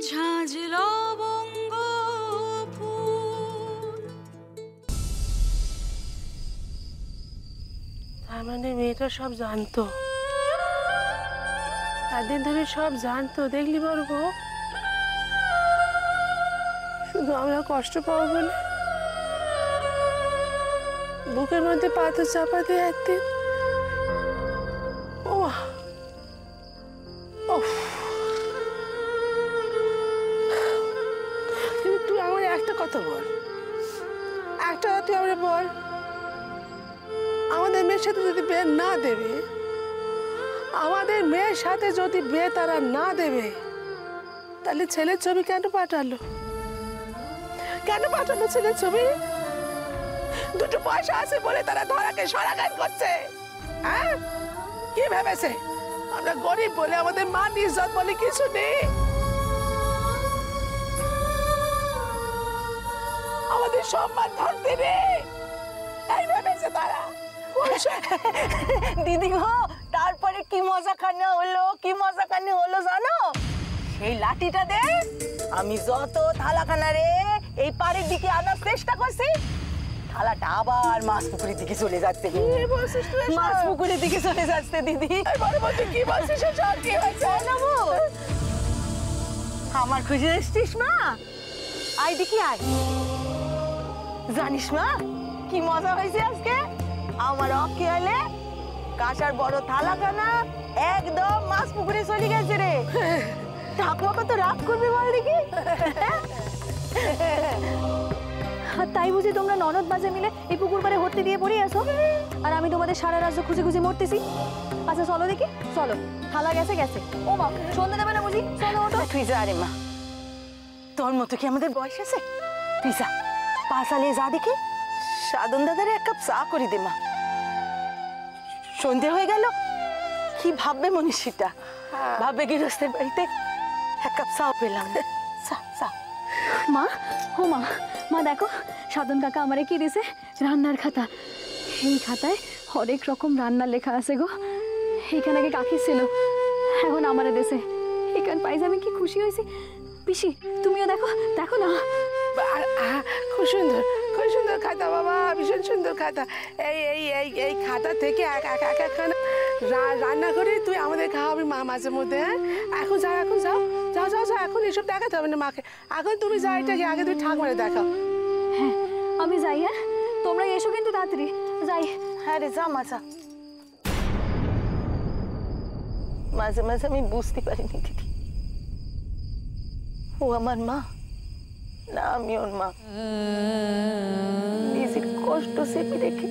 ঝাঁঝ লবঙ্গ ফুল। তার মানে মেয়েটা সব জানতো, এতদিন ধরে সব জানতো। দেখলি বলবো, শুধু আমরা কষ্ট পাবো বলে বুকের মধ্যে পাথর চাপা দিয়ে একদিন। ও কিন্তু তুই আমার একটা কথা বল, একটা কথা তুই আমরা বল, আমাদের মেয়ের সাথে যদি বিয়ে না দেবে, আমাদের মেয়ের সাথে যদি বিয়ে তারা না দেবে, তাহলে ছেলের ছবি কেন পাঠালো? কেন পাঠালো ছেলের ছবি? দুটো পয়সা আছে বলে তারা ধরাকে সরাগান করছে। হ্যাঁ, কি ভেবেছে আমরা গরিব বলে আমাদের মান ইজ্জত বলে কিছু নেই? আমাদের সম্মান ধরতে নেই, এই ভেবেছে তারা। দিদি গো, তারপরে কি মজাখানা হলো, কি মজাখানি হলো জানো? সেই লাঠিটা দে আমি যত থালাখানা রে এই পাড়ের দিকে আনার চেষ্টা করছি, থালাটা আবার মাছ পুকুরের দিকে চলে যাচ্ছে। মাছ পুকুরের দিকে চলে যাচ্ছে দিদি। কি বলছিস? কি হয়েছে? আমার খুশি এসছিস মা? আয় দেখি আয়। জানিস মা কি মজা হয়েছে আজকে? আমার অকেয়ালে কাঁসার বড় থালাখানা একদম মাছ পুকুরে চলে গেছে রে। ঠাকুমা কত রাগ করবে বল দেখি। তাই বুঝি তোমরা ননদ বাজে মিলে এই পুকুর পাড়ে হতে দিয়ে পড়ে আসো, আর আমি তোমাদের সারা রাজ্য খুঁজে খুঁজে মরতেছি। আচ্ছা চলো দেখি, চলো। থালা গেছে গেছে। ও মা, সন্ধ্যা দেবে না বুঝি? চলো ওঠো। তুই যা রে মা, তোর মতো কি আমাদের বয়স আছে? তুই যা, পাশালে যা দেখি, সাধন দাদারে এক কাপ চা করে দে মা। সন্ধে হয়ে গেল, কি ভাববে মনীষীটা? ভাববে গৃহস্থের বাড়িতে এক কাপ চাও পেলাম। মা, ও মা, মা দেখো সাধন কাকা আমারে কি দিছে, রান্নার খাতা। এই খাতায় হরেক রকম রান্না লেখা আছে গো। এইখানে আগে কাকি ছিল, এখন আমারে দেশে। এইখান পাইছে আমি কি খুশি হয়েছি। পিসি তুমিও দেখো, দেখো না। খুব সুন্দর, খুব সুন্দর খাতা বাবা, ভীষণ সুন্দর খাতা। এই এই এই এই খাতা থেকে এক এক এক একখানা রান্না করে তুই আমাদের খাওয়াবি মা মাঝে মধ্যে। হ্যাঁ, এখন যাও, এখন যাও, যাও যাও যাও, এখন এসব দেখাতে হবে না মাকে। এখন তুমি যাও, এটাকে আগে তুমি ঠাকুমারে দেখাও। হ্যাঁ আমি যাই। হ্যাঁ তোমরা এসো কিন্তু তাড়াতাড়ি। যাই। হ্যাঁ রে, যা মা যা। মাঝে মাঝে আমি বুঝতে পারিনি দিদি, ও আমার মা না আমি ওর মা। নিজের কষ্ট চেপে রেখে